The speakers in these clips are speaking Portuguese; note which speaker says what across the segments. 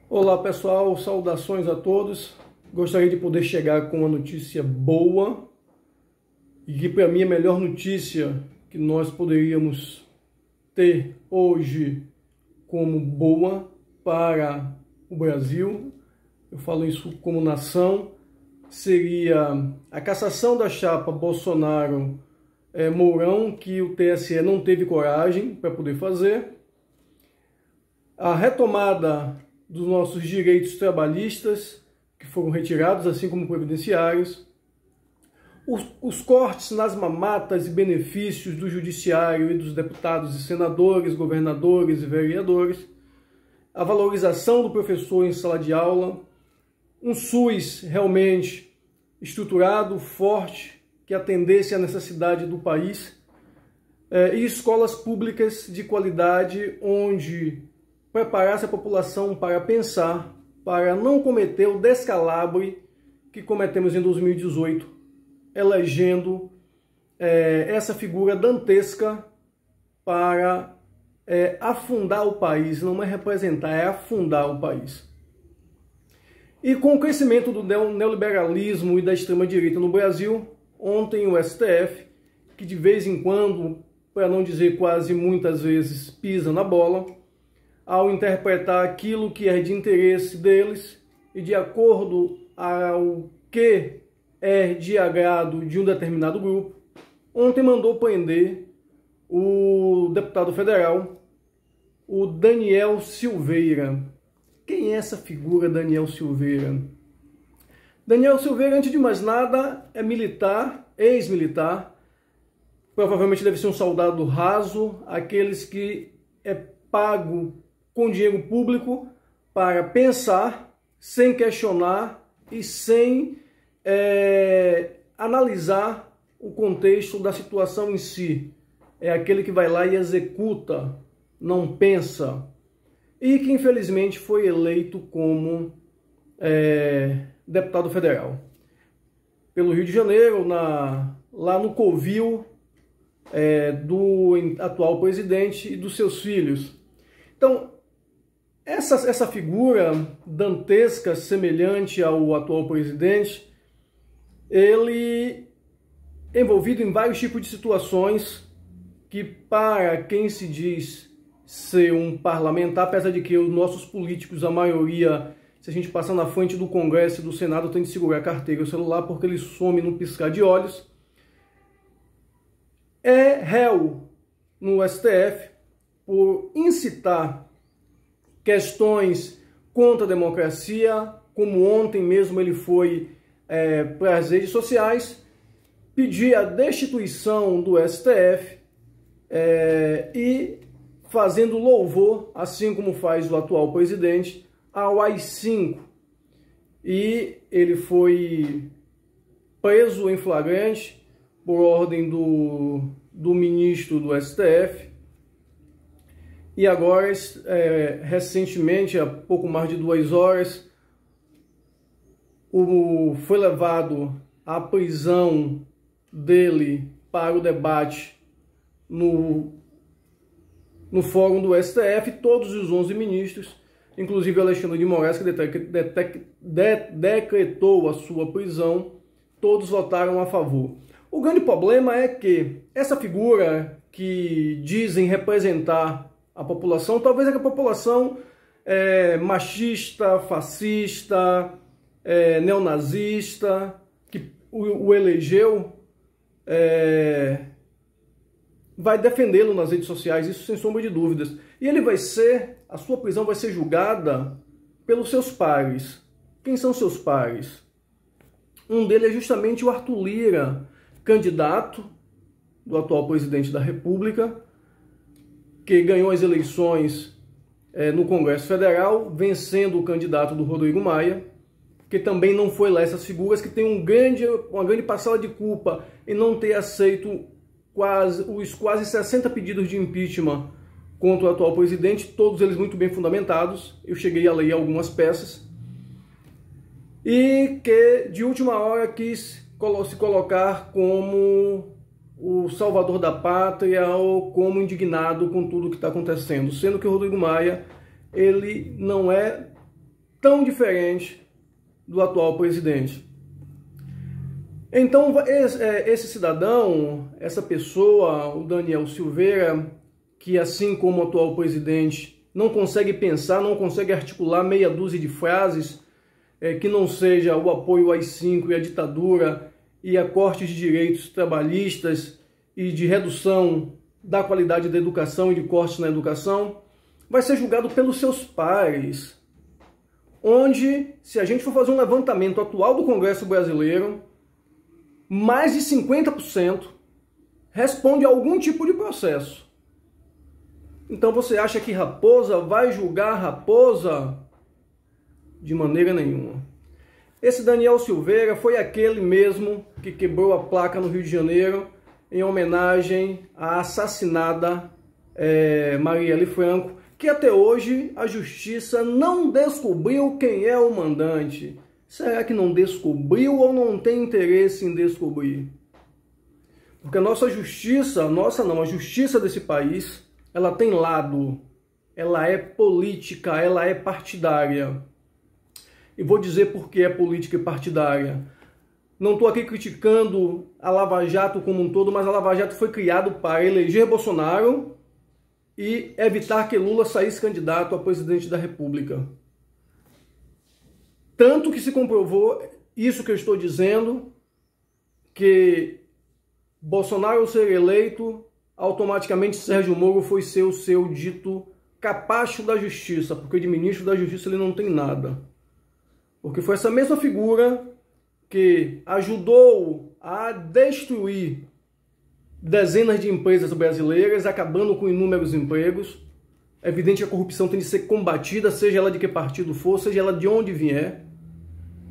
Speaker 1: Olá pessoal, saudações a todos. Gostaria de poder chegar com uma notícia boa e que para mim é a melhor notícia que nós poderíamos ter hoje como boa para o Brasil. Eu falo isso como nação. Seria a cassação da chapa Bolsonaro-Mourão, que o TSE não teve coragem para poder fazer. A retomada dos nossos direitos trabalhistas, que foram retirados, assim como previdenciários, os cortes nas mamatas e benefícios do judiciário e dos deputados e senadores, governadores e vereadores, a valorização do professor em sala de aula, um SUS realmente estruturado, forte, que atendesse à necessidade do país, e escolas públicas de qualidade onde preparasse a população para pensar, para não cometer o descalabro que cometemos em 2018, elegendo essa figura dantesca para afundar o país. Não é representar, é afundar o país. E com o crescimento do neoliberalismo e da extrema-direita no Brasil, ontem o STF, que de vez em quando, para não dizer quase muitas vezes, pisa na bola, ao interpretar aquilo que é de interesse deles e de acordo ao que é de agrado de um determinado grupo, ontem mandou prender o deputado federal, o Daniel Silveira. Quem é essa figura, Daniel Silveira? Daniel Silveira, antes de mais nada, é militar, ex-militar, provavelmente deve ser um soldado raso, aqueles que é pago com dinheiro público para pensar, sem questionar e sem analisar o contexto da situação em si. É aquele que vai lá e executa, não pensa. E que infelizmente foi eleito como deputado federal pelo Rio de Janeiro, lá no covil do atual presidente e dos seus filhos. Então, essa figura dantesca, semelhante ao atual presidente, ele é envolvido em vários tipos de situações que, para quem se diz ser um parlamentar, apesar de que os nossos políticos, a maioria, se a gente passar na frente do Congresso e do Senado, tem de segurar a carteira e o celular porque ele some num piscar de olhos, é réu no STF por incitar questões contra a democracia, como ontem mesmo ele foi para as redes sociais, pedir a destituição do STF e fazendo louvor, assim como faz o atual presidente, ao AI-5. E ele foi preso em flagrante por ordem do ministro do STF. E agora, recentemente, há pouco mais de 2 horas, foi levado à prisão dele para o debate no fórum do STF, todos os 11 ministros, inclusive Alexandre de Moraes, que decretou a sua prisão, todos votaram a favor. O grande problema é que essa figura que dizem representar a população, talvez a população machista, fascista, neonazista, que o elegeu, vai defendê-lo nas redes sociais, isso sem sombra de dúvidas. E a sua prisão vai ser julgada pelos seus pares. Quem são seus pares? Um deles é justamente o Arthur Lira, candidato do atual presidente da República, que ganhou as eleições no Congresso Federal, vencendo o candidato do Rodrigo Maia, que também não foi lá. Essas figuras que têm uma grande parcela de culpa em não ter aceito os quase 60 pedidos de impeachment contra o atual presidente, todos eles muito bem fundamentados. Eu cheguei a ler algumas peças. E que, de última hora, quis se colocar como o salvador da pátria ou como indignado com tudo que está acontecendo. Sendo que o Rodrigo Maia, ele não é tão diferente do atual presidente. Então, esse cidadão, essa pessoa, o Daniel Silveira, que assim como o atual presidente não consegue pensar, não consegue articular meia dúzia de frases que não seja o apoio ao AI-5 e à ditadura e a cortes de direitos trabalhistas e de redução da qualidade da educação e de cortes na educação, vai ser julgado pelos seus pares, onde, se a gente for fazer um levantamento atual do Congresso brasileiro, mais de 50% responde a algum tipo de processo. Então você acha que Raposa vai julgar Raposa? De maneira nenhuma. Esse Daniel Silveira foi aquele mesmo que quebrou a placa no Rio de Janeiro em homenagem à assassinada Marielle Franco, que até hoje a justiça não descobriu quem é o mandante. Será que não descobriu ou não tem interesse em descobrir? Porque a nossa justiça, a justiça desse país, ela tem lado, ela é política, ela é partidária. E vou dizer por que é política e partidária. Não estou aqui criticando a Lava Jato como um todo, mas a Lava Jato foi criada para eleger Bolsonaro e evitar que Lula saísse candidato a presidente da República. Tanto que se comprovou isso que eu estou dizendo, que Bolsonaro, ao ser eleito, automaticamente Sérgio Moro foi ser o seu dito capacho da justiça, porque de ministro da justiça ele não tem nada. Porque foi essa mesma figura que ajudou a destruir dezenas de empresas brasileiras, acabando com inúmeros empregos. É evidente que a corrupção tem de ser combatida, seja ela de que partido for, seja ela de onde vier,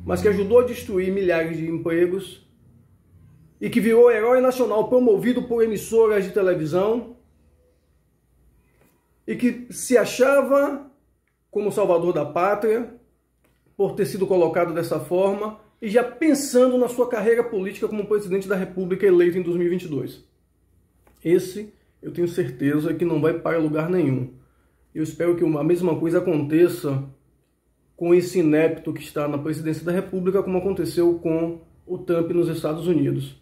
Speaker 1: mas que ajudou a destruir milhares de empregos e que virou herói nacional promovido por emissoras de televisão e que se achava como salvador da pátria por ter sido colocado dessa forma e já pensando na sua carreira política como presidente da República eleito em 2022. Esse, eu tenho certeza que não vai para lugar nenhum. Eu espero que a mesma coisa aconteça com esse inepto que está na presidência da República, como aconteceu com o Trump nos Estados Unidos.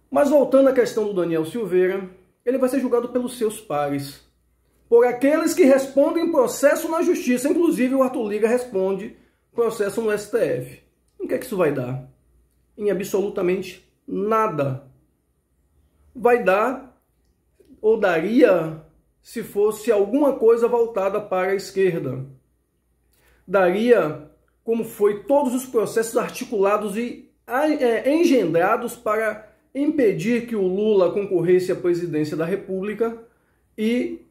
Speaker 1: Mas voltando à questão do Daniel Silveira, ele vai ser julgado pelos seus pares, por aqueles que respondem processo na justiça. Inclusive o Arthur Lira responde processo no STF. O que é que isso vai dar? Em absolutamente nada. Vai dar, ou daria, se fosse alguma coisa voltada para a esquerda. Daria como foi todos os processos articulados e engendrados para impedir que o Lula concorresse à presidência da República e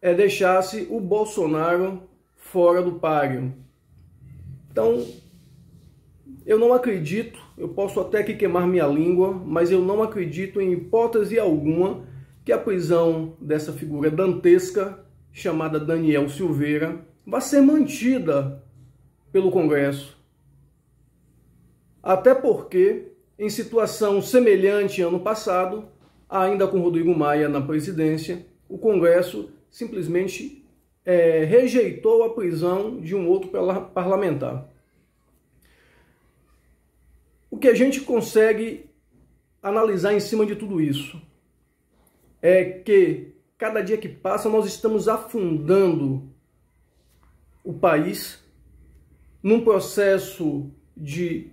Speaker 1: deixasse o Bolsonaro fora do páreo. Então, eu não acredito, eu posso até aqui queimar minha língua, mas eu não acredito em hipótese alguma que a prisão dessa figura dantesca, chamada Daniel Silveira, vai ser mantida pelo Congresso. Até porque, em situação semelhante ano passado, ainda com Rodrigo Maia na presidência, o Congresso simplesmente rejeitou a prisão de um outro parlamentar. O que a gente consegue analisar em cima de tudo isso é que cada dia que passa nós estamos afundando o país num processo de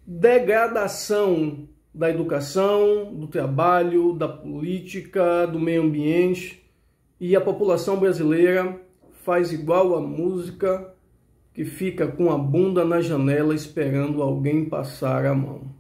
Speaker 1: degradação da educação, do trabalho, da política, do meio ambiente, e a população brasileira faz igual a música que fica com a bunda na janela esperando alguém passar a mão.